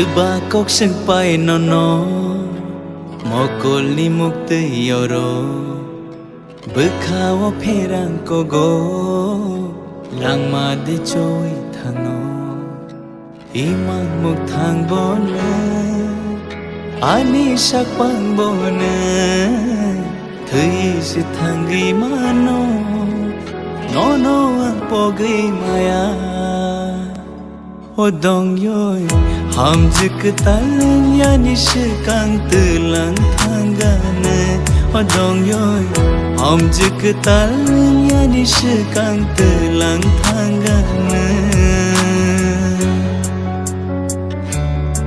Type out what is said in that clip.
Ba kok sing pai no Mokol ni mukte yoro Bekhawa pherang ko go Langma de choi thano Imang muk thang bone Ani sak pang bone Thui si thangi mano No ang pogi maya O dong yoy Ham jik talang ya nish kang tulang thangane O dong yoy Ham jik talang ya nish kang tulang thangane